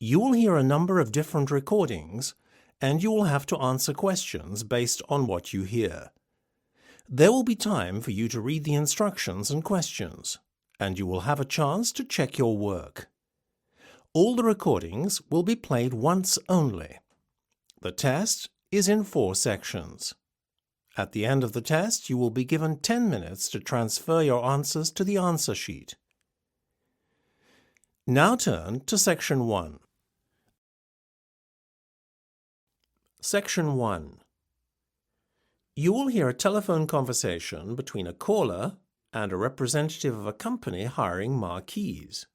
You will hear a number of different recordings, and you will have to answer questions based on what you hear. There will be time for you to read the instructions and questions, and you will have a chance to check your work. All the recordings will be played once only. The test is in 4 sections. At the end of the test, you will be given 10 minutes to transfer your answers to the answer sheet. Now turn to Section 1. Section 1. You will hear a telephone conversation between a caller and a representative of a company hiring marquees.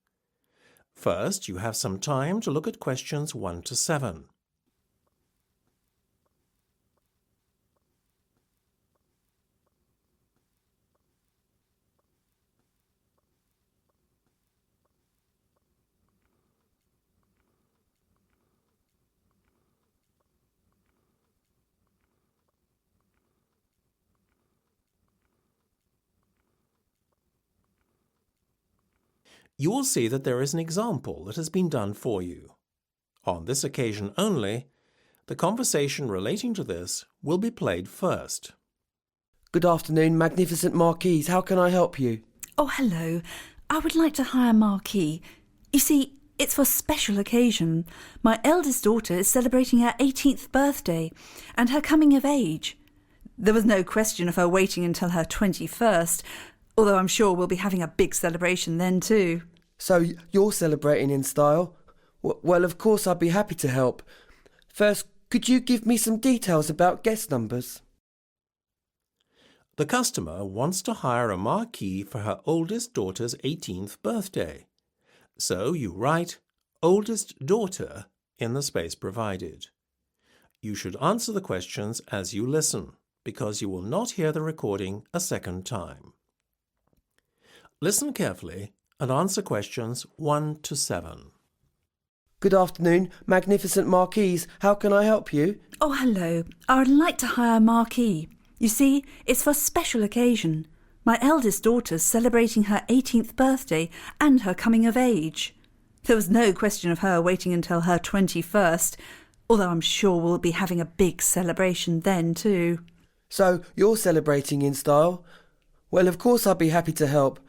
First, you have some time to look at questions 1 to 7. You will see that there is an example that has been done for you. On this occasion only, the conversation relating to this will be played first. Good afternoon, Magnificent Marquees. How can I help you? Oh, hello. I would like to hire a marquee. You see, it's for a special occasion. My eldest daughter is celebrating her 18th birthday and her coming of age. There was no question of her waiting until her 21st, although I'm sure we'll be having a big celebration then too. So you're celebrating in style? Well, of course I'd be happy to help. First, could you give me some details about guest numbers? The customer wants to hire a marquee for her oldest daughter's 18th birthday. So you write oldest daughter in the space provided. You should answer the questions as you listen, because you will not hear the recording a second time. Listen carefully and answer questions 1 to 7. Good afternoon, Magnificent Marquees. How can I help you? Oh, hello. I would like to hire a marquee. You see, it's for a special occasion. My eldest daughter's celebrating her 18th birthday and her coming of age. There was no question of her waiting until her 21st, although I'm sure we'll be having a big celebration then too. So you're celebrating in style? Well, of course I'd be happy to help.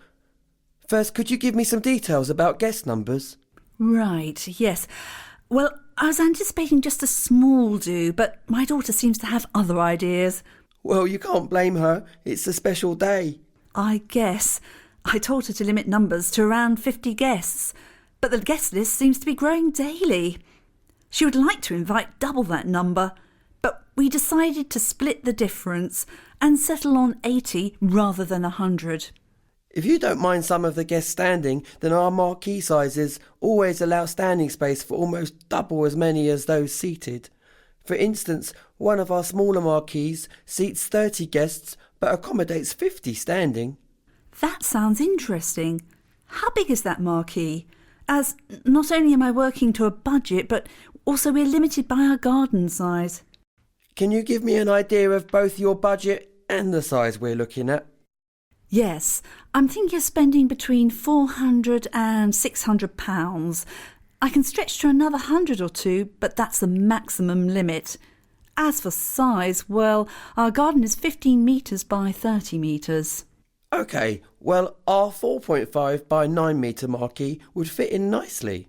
First, could you give me some details about guest numbers? Right, yes. Well, I was anticipating just a small do, but my daughter seems to have other ideas. Well, you can't blame her. It's a special day. I guess. I told her to limit numbers to around 50 guests, but the guest list seems to be growing daily. She would like to invite double that number, but we decided to split the difference and settle on 80 rather than 100. If you don't mind some of the guests standing, then our marquee sizes always allow standing space for almost double as many as those seated. For instance, one of our smaller marquees seats 30 guests but accommodates 50 standing. That sounds interesting. How big is that marquee? As not only am I working to a budget, but also we're limited by our garden size. Can you give me an idea of both your budget and the size we're looking at? Yes, I'm thinking of spending between £400 and £600. I can stretch to another 100 or two, but that's the maximum limit. As for size, well, our garden is 15 metres by 30 metres. OK, well, our 4.5 by 9 metre marquee would fit in nicely.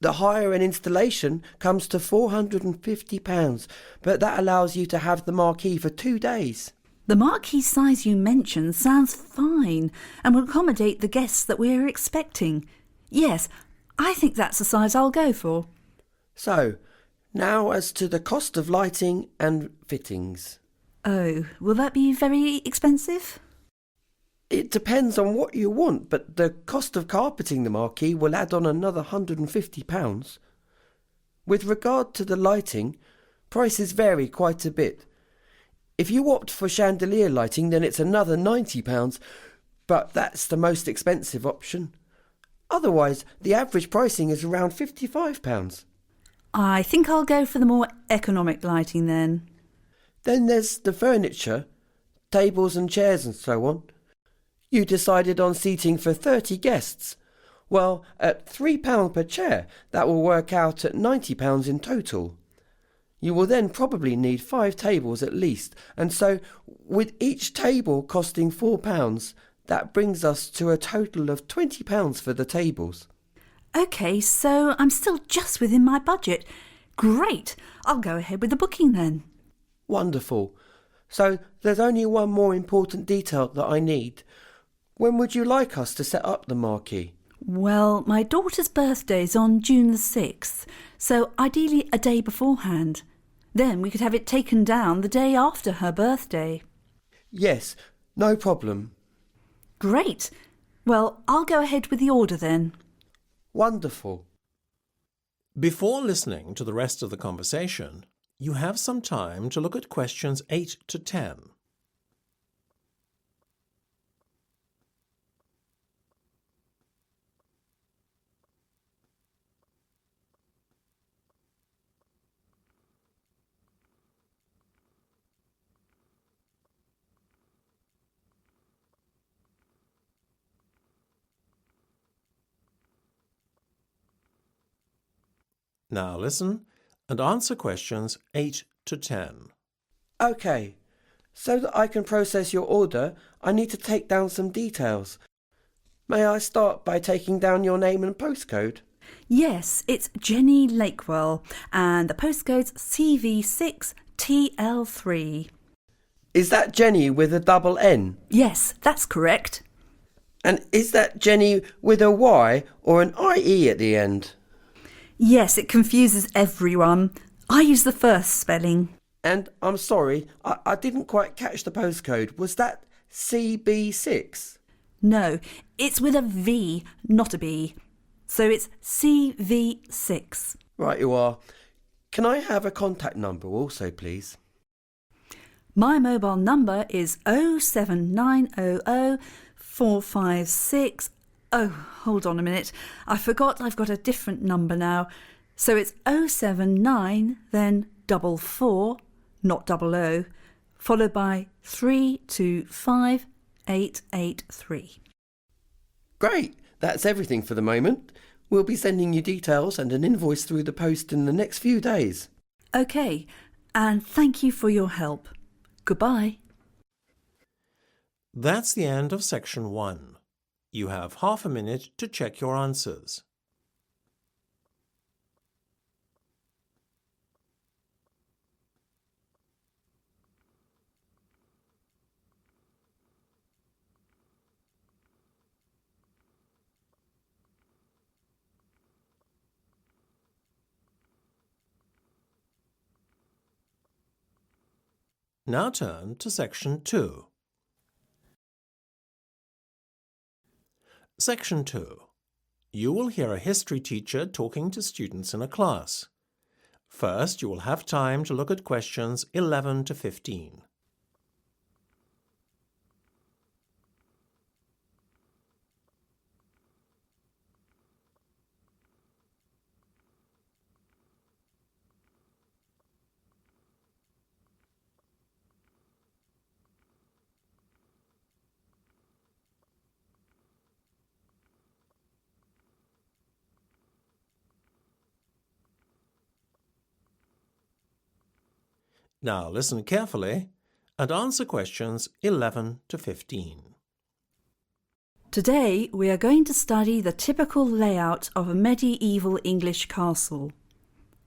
The hire and installation comes to £450, but that allows you to have the marquee for 2 days. The marquee size you mentioned sounds fine and will accommodate the guests that we are expecting. Yes, I think that's the size I'll go for. So, now as to the cost of lighting and fittings. Oh, will that be very expensive? It depends on what you want, but the cost of carpeting the marquee will add on another £150. With regard to the lighting, prices vary quite a bit. If you opt for chandelier lighting, then it's another £90, but that's the most expensive option. Otherwise, the average pricing is around £55. I think I'll go for the more economic lighting then. Then there's the furniture, tables and chairs and so on. You decided on seating for 30 guests. Well, at £3 per chair, that will work out at £90 in total. You will then probably need 5 tables at least, and so, with each table costing £4, that brings us to a total of £20 for the tables. OK, so I'm still just within my budget. Great! I'll go ahead with the booking then. Wonderful. So, there's only one more important detail that I need. When would you like us to set up the marquee? Well, my daughter's birthday's on June the 6th, so ideally a day beforehand. Then we could have it taken down the day after her birthday. Yes, no problem. Great! Well, I'll go ahead with the order then. Wonderful. Before listening to the rest of the conversation, you have some time to look at questions 8 to 10. Now listen and answer questions 8 to 10. OK. So that I can process your order, I need to take down some details. May I start by taking down your name and postcode? Yes, it's Jenny Lakewell, and the postcode's CV6TL3. Is that Jenny with a double N? Yes, that's correct. And is that Jenny with a Y or an IE at the end? Yes, it confuses everyone. I use the first spelling. And I'm sorry, I didn't quite catch the postcode. Was that CB6? No, it's with a V, not a B. So it's CV6. Right you are. Can I have a contact number also, please? My mobile number is 07900 456. Oh, hold on a minute. I forgot I've got a different number now. So it's 079, then 44, not 00, followed by 325883. Great, that's everything for the moment. We'll be sending you details and an invoice through the post in the next few days. OK, and thank you for your help. Goodbye. That's the end of section 1. You have half a minute to check your answers. Now turn to section 2. Section 2. You will hear a history teacher talking to students in a class. First, you will have time to look at questions 11 to 15. Now listen carefully and answer questions 11 to 15. Today we are going to study the typical layout of a medieval English castle.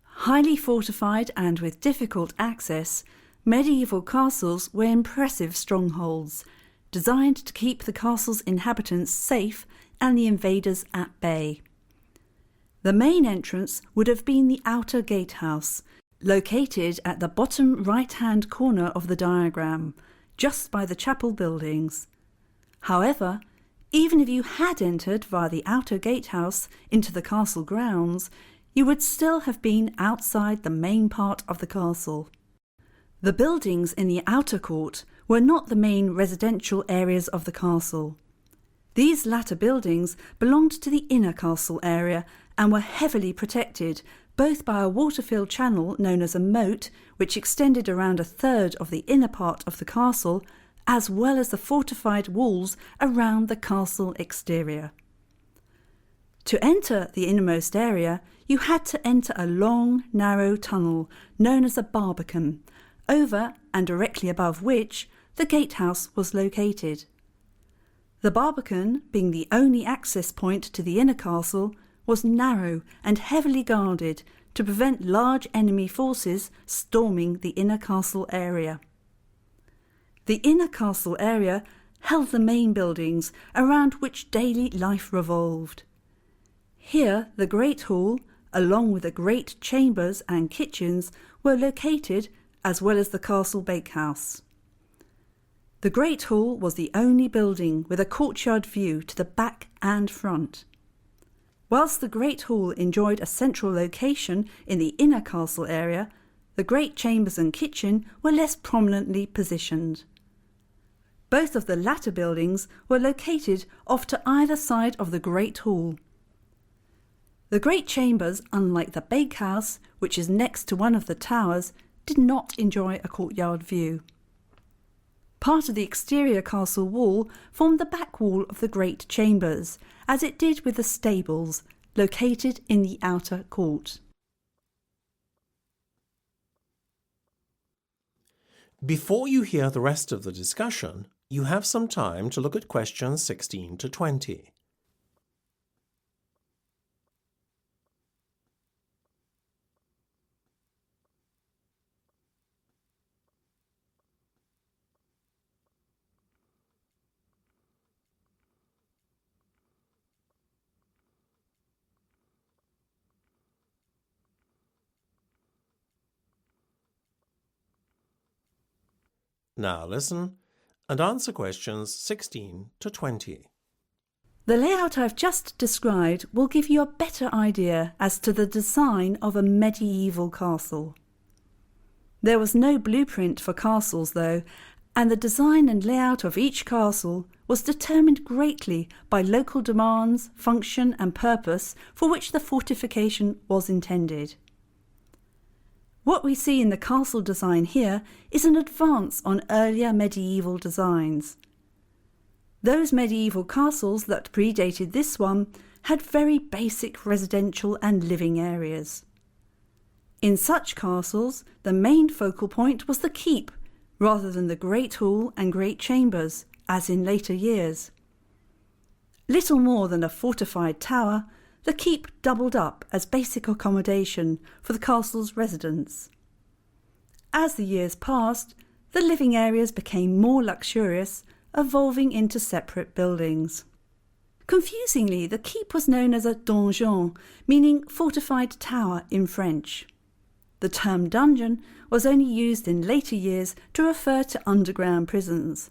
Highly fortified and with difficult access, medieval castles were impressive strongholds, designed to keep the castle's inhabitants safe and the invaders at bay. The main entrance would have been the outer gatehouse, located at the bottom right-hand corner of the diagram, just by the chapel buildings. However, even if you had entered via the outer gatehouse into the castle grounds, you would still have been outside the main part of the castle. The buildings in the outer court were not the main residential areas of the castle. These latter buildings belonged to the inner castle area and were heavily protected both by a water-filled channel known as a moat, which extended around a third of the inner part of the castle, as well as the fortified walls around the castle exterior. To enter the innermost area, you had to enter a long, narrow tunnel known as a barbican, over and directly above which the gatehouse was located. The barbican, being the only access point to the inner castle, was narrow and heavily guarded to prevent large enemy forces storming the inner castle area. The inner castle area held the main buildings around which daily life revolved. Here the Great Hall, along with the great chambers and kitchens, were located, as well as the castle bakehouse. The Great Hall was the only building with a courtyard view to the back and front. Whilst the Great Hall enjoyed a central location in the inner castle area, the great chambers and kitchen were less prominently positioned. Both of the latter buildings were located off to either side of the Great Hall. The great chambers, unlike the bakehouse, which is next to one of the towers, did not enjoy a courtyard view. Part of the exterior castle wall formed the back wall of the great chambers, as it did with the stables, located in the outer court. Before you hear the rest of the discussion, you have some time to look at questions 16 to 20. Now listen and answer questions 16 to 20. The layout I've just described will give you a better idea as to the design of a medieval castle. There was no blueprint for castles though, and the design and layout of each castle was determined greatly by local demands, function and purpose for which the fortification was intended. What we see in the castle design here is an advance on earlier medieval designs. Those medieval castles that predated this one had very basic residential and living areas. In such castles, the main focal point was the keep, rather than the great hall and great chambers, as in later years. Little more than a fortified tower, the keep doubled up as basic accommodation for the castle's residents. As the years passed, the living areas became more luxurious, evolving into separate buildings. Confusingly, the keep was known as a donjon, meaning fortified tower in French. The term dungeon was only used in later years to refer to underground prisons.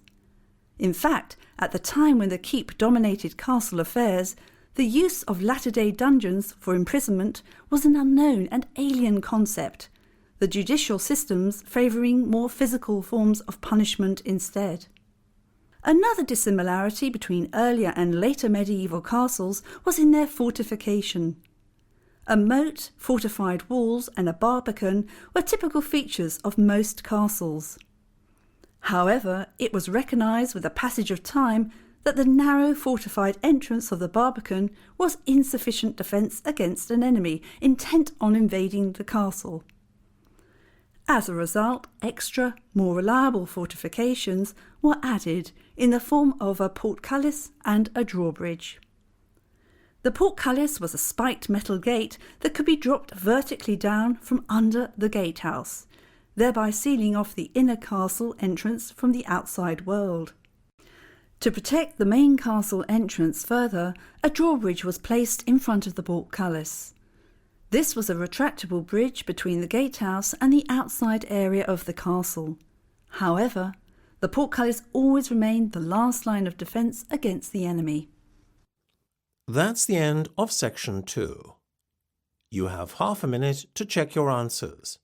In fact, at the time when the keep dominated castle affairs, the use of latter-day dungeons for imprisonment was an unknown and alien concept, the judicial systems favouring more physical forms of punishment instead. Another dissimilarity between earlier and later medieval castles was in their fortification. A moat, fortified walls and a barbican were typical features of most castles. However, it was recognised with the passage of time that the narrow fortified entrance of the barbican was insufficient defence against an enemy intent on invading the castle. As a result, extra, more reliable fortifications were added in the form of a portcullis and a drawbridge. The portcullis was a spiked metal gate that could be dropped vertically down from under the gatehouse, thereby sealing off the inner castle entrance from the outside world. To protect the main castle entrance further, a drawbridge was placed in front of the portcullis. This was a retractable bridge between the gatehouse and the outside area of the castle. However, the portcullis always remained the last line of defence against the enemy. That's the end of section 2. You have half a minute to check your answers.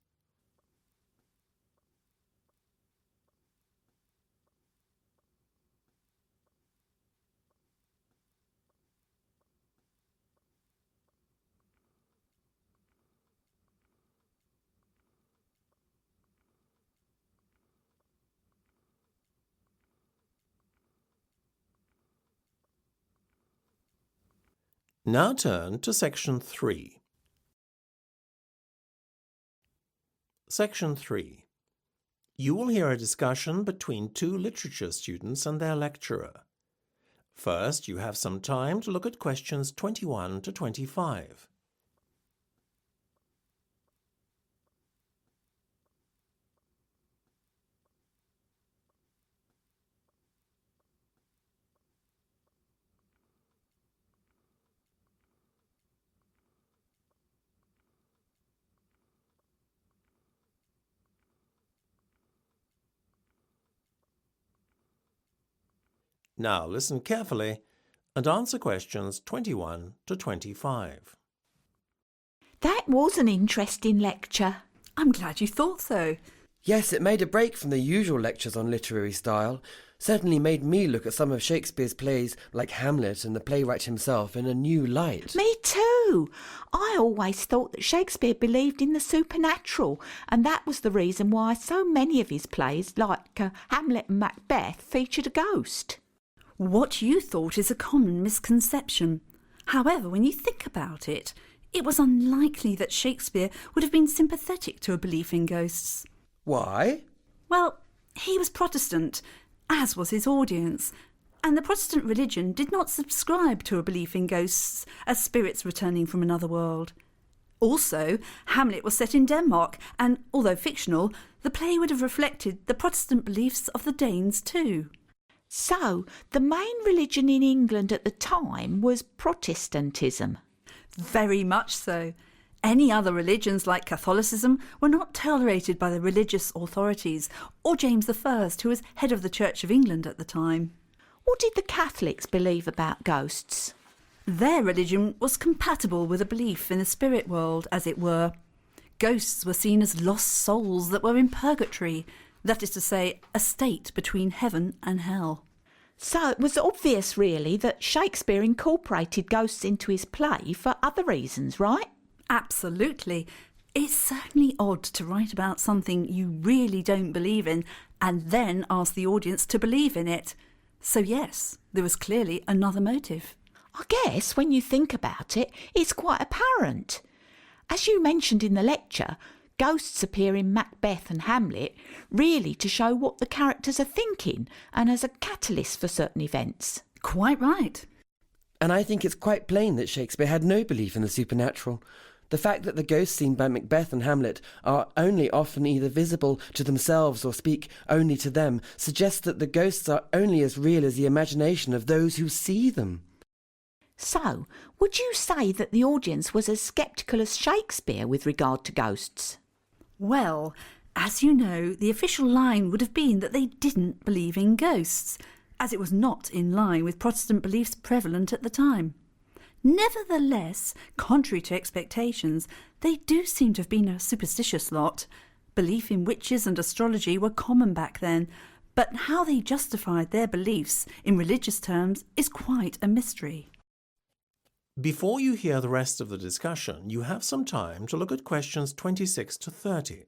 Now turn to Section 3. Section 3. You will hear a discussion between two literature students and their lecturer. First, you have some time to look at questions 21 to 25. Now listen carefully and answer questions 21 to 25. That was an interesting lecture. I'm glad you thought so. Yes, it made a break from the usual lectures on literary style. Certainly made me look at some of Shakespeare's plays like Hamlet and the playwright himself in a new light. Me too. I always thought that Shakespeare believed in the supernatural, and that was the reason why so many of his plays, like Hamlet and Macbeth, featured a ghost. What you thought is a common misconception. However, when you think about it, it was unlikely that Shakespeare would have been sympathetic to a belief in ghosts. Why? Well, he was Protestant, as was his audience, and the Protestant religion did not subscribe to a belief in ghosts as spirits returning from another world. Also, Hamlet was set in Denmark, and although fictional, the play would have reflected the Protestant beliefs of the Danes too. So, the main religion in England at the time was Protestantism. Very much so. Any other religions like Catholicism were not tolerated by the religious authorities or James I, who was head of the Church of England at the time. What did the Catholics believe about ghosts? Their religion was compatible with a belief in the spirit world, as it were. Ghosts were seen as lost souls that were in purgatory, that is to say, a state between heaven and hell. So it was obvious, really, that Shakespeare incorporated ghosts into his play for other reasons, right? Absolutely. It's certainly odd to write about something you really don't believe in and then ask the audience to believe in it. So yes, there was clearly another motive. I guess when you think about it, it's quite apparent. As you mentioned in the lecture, ghosts appear in Macbeth and Hamlet really to show what the characters are thinking and as a catalyst for certain events. Quite right. And I think it's quite plain that Shakespeare had no belief in the supernatural. The fact that the ghosts seen by Macbeth and Hamlet are only often either visible to themselves or speak only to them suggests that the ghosts are only as real as the imagination of those who see them. So, would you say that the audience was as sceptical as Shakespeare with regard to ghosts? Well, as you know, the official line would have been that they didn't believe in ghosts, as it was not in line with Protestant beliefs prevalent at the time. Nevertheless, contrary to expectations, they do seem to have been a superstitious lot. Belief in witches and astrology were common back then, but how they justified their beliefs in religious terms is quite a mystery. Before you hear the rest of the discussion, you have some time to look at questions 26 to 30.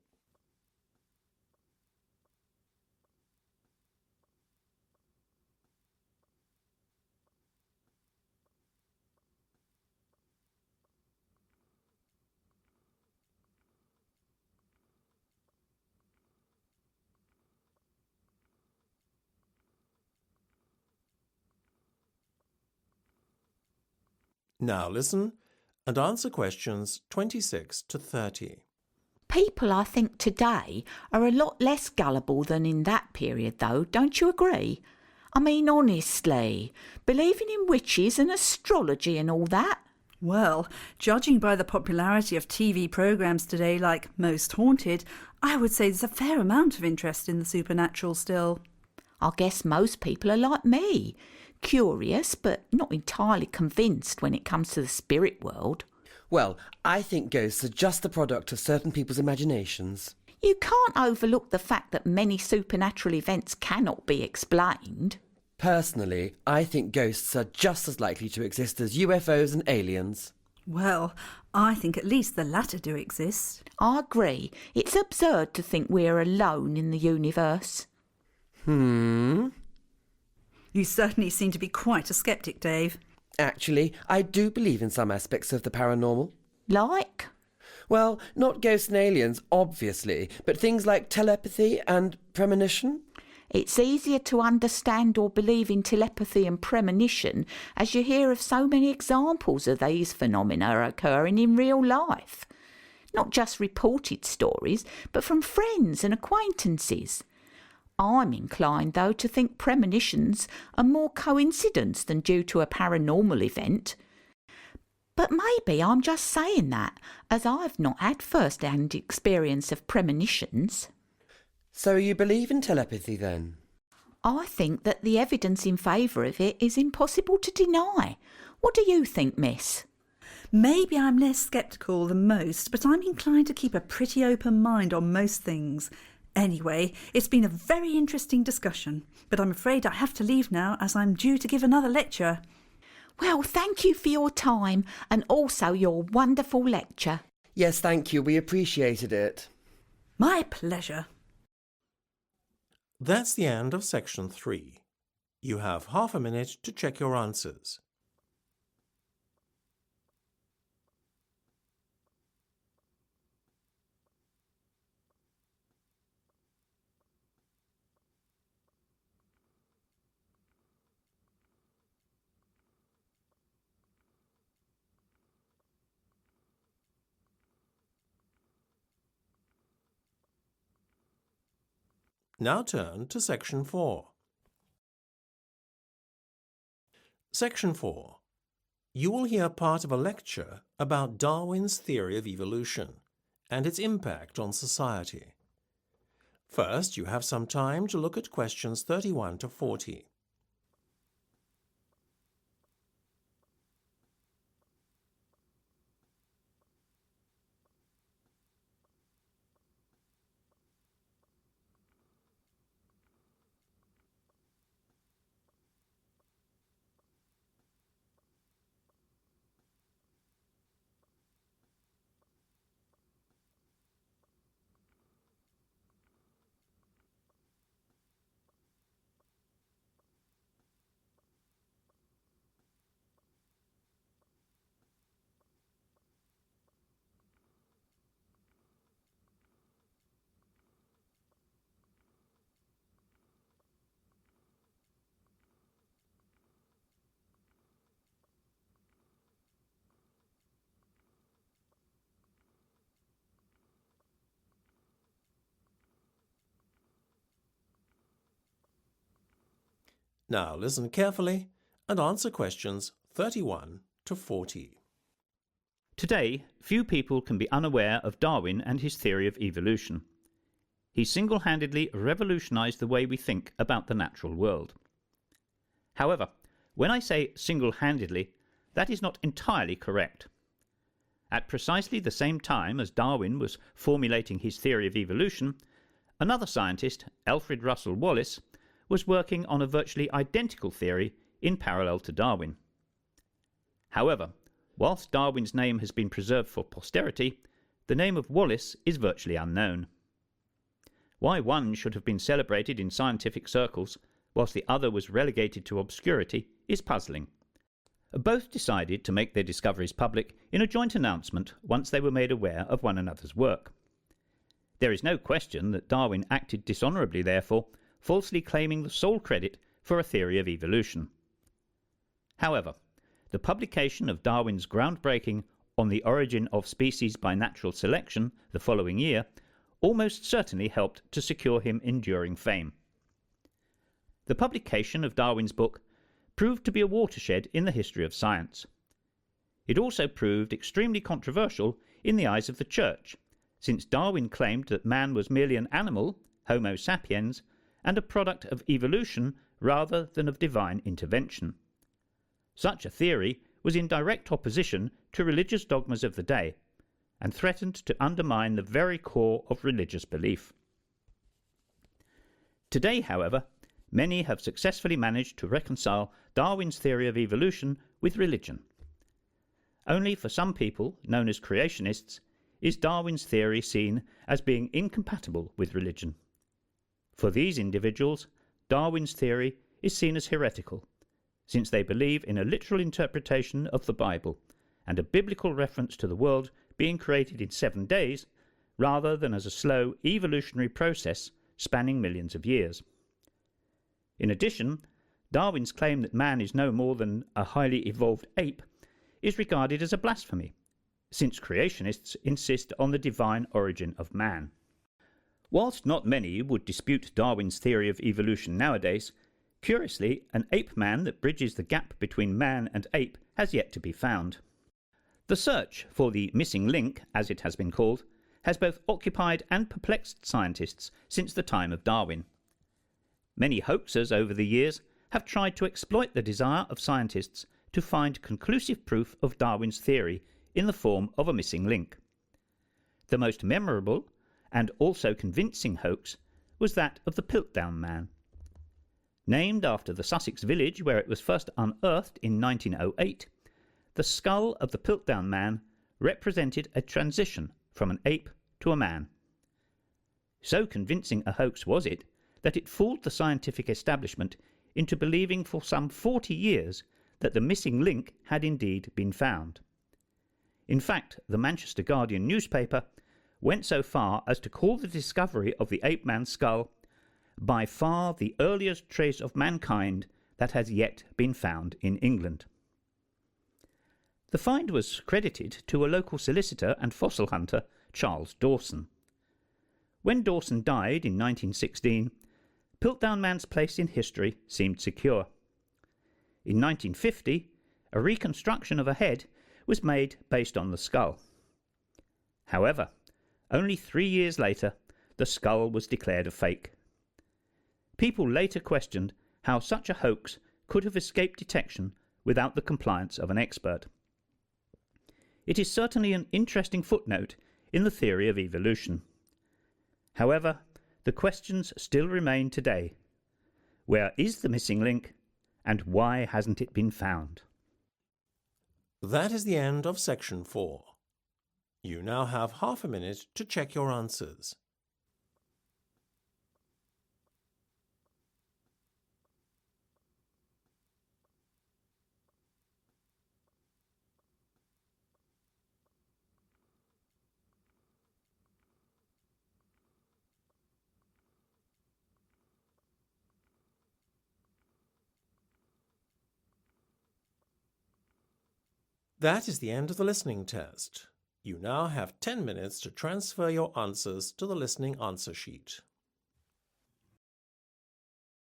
Now listen and answer questions 26 to 30. People, I think, today are a lot less gullible than in that period, though, don't you agree? I mean, honestly, believing in witches and astrology and all that? Well, judging by the popularity of TV programmes today like Most Haunted, I would say there's a fair amount of interest in the supernatural still. I guess most people are like me. Curious, but not entirely convinced when it comes to the spirit world. Well, I think ghosts are just the product of certain people's imaginations. You can't overlook the fact that many supernatural events cannot be explained. Personally, I think ghosts are just as likely to exist as UFOs and aliens. Well, I think at least the latter do exist. I agree. It's absurd to think we're alone in the universe. You certainly seem to be quite a sceptic, Dave. Actually, I do believe in some aspects of the paranormal. Like? Well, not ghosts and aliens, obviously, but things like telepathy and premonition. It's easier to understand or believe in telepathy and premonition as you hear of so many examples of these phenomena occurring in real life. Not just reported stories, but from friends and acquaintances. I'm inclined, though, to think premonitions are more coincidence than due to a paranormal event. But maybe I'm just saying that, as I've not had first-hand experience of premonitions. So you believe in telepathy then? I think that the evidence in favour of it is impossible to deny. What do you think, miss? Maybe I'm less sceptical than most, but I'm inclined to keep a pretty open mind on most things. Anyway, it's been a very interesting discussion, but I'm afraid I have to leave now as I'm due to give another lecture. Well, thank you for your time and also your wonderful lecture. Yes, thank you. We appreciated it. My pleasure. That's the end of section 3. You have half a minute to check your answers. Now turn to section 4. Section 4. You will hear part of a lecture about Darwin's theory of evolution and its impact on society. First, you have some time to look at questions 31 to 40. Now listen carefully and answer questions 31 to 40. Today, few people can be unaware of Darwin and his theory of evolution. He single-handedly revolutionized the way we think about the natural world. However, when I say single-handedly, that is not entirely correct. At precisely the same time as Darwin was formulating his theory of evolution, another scientist, Alfred Russel Wallace, was working on a virtually identical theory in parallel to Darwin. However, whilst Darwin's name has been preserved for posterity, the name of Wallace is virtually unknown. Why one should have been celebrated in scientific circles whilst the other was relegated to obscurity is puzzling. Both decided to make their discoveries public in a joint announcement once they were made aware of one another's work. There is no question that Darwin acted dishonourably, therefore, falsely claiming the sole credit for a theory of evolution. However, the publication of Darwin's groundbreaking On the Origin of Species by Natural Selection the following year almost certainly helped to secure him enduring fame. The publication of Darwin's book proved to be a watershed in the history of science. It also proved extremely controversial in the eyes of the Church, since Darwin claimed that man was merely an animal, Homo sapiens, and a product of evolution rather than of divine intervention. Such a theory was in direct opposition to religious dogmas of the day, and threatened to undermine the very core of religious belief. Today, however, many have successfully managed to reconcile Darwin's theory of evolution with religion. Only for some people, known as creationists, is Darwin's theory seen as being incompatible with religion. For these individuals, Darwin's theory is seen as heretical, since they believe in a literal interpretation of the Bible and a biblical reference to the world being created in 7 days rather than as a slow evolutionary process spanning millions of years. In addition, Darwin's claim that man is no more than a highly evolved ape is regarded as a blasphemy, since creationists insist on the divine origin of man. Whilst not many would dispute Darwin's theory of evolution nowadays, curiously, an ape man that bridges the gap between man and ape has yet to be found. The search for the missing link, as it has been called, has both occupied and perplexed scientists since the time of Darwin. Many hoaxers over the years have tried to exploit the desire of scientists to find conclusive proof of Darwin's theory in the form of a missing link. The most memorable and also convincing hoax was that of the Piltdown Man. Named after the Sussex village where it was first unearthed in 1908, the skull of the Piltdown Man represented a transition from an ape to a man. So convincing a hoax was it that it fooled the scientific establishment into believing for some 40 years that the missing link had indeed been found. In fact, the Manchester Guardian newspaper went so far as to call the discovery of the ape man's skull by far the earliest trace of mankind that has yet been found in England. The find was credited to a local solicitor and fossil hunter, Charles Dawson. When Dawson died in 1916, Piltdown Man's place in history seemed secure. In 1950, a reconstruction of a head was made based on the skull. However, only 3 years later, the skull was declared a fake. People later questioned how such a hoax could have escaped detection without the compliance of an expert. It is certainly an interesting footnote in the theory of evolution. However, the questions still remain today. Where is the missing link, and why hasn't it been found? That is the end of section 4. You now have half a minute to check your answers. That is the end of the listening test. You now have 10 minutes to transfer your answers to the listening answer sheet.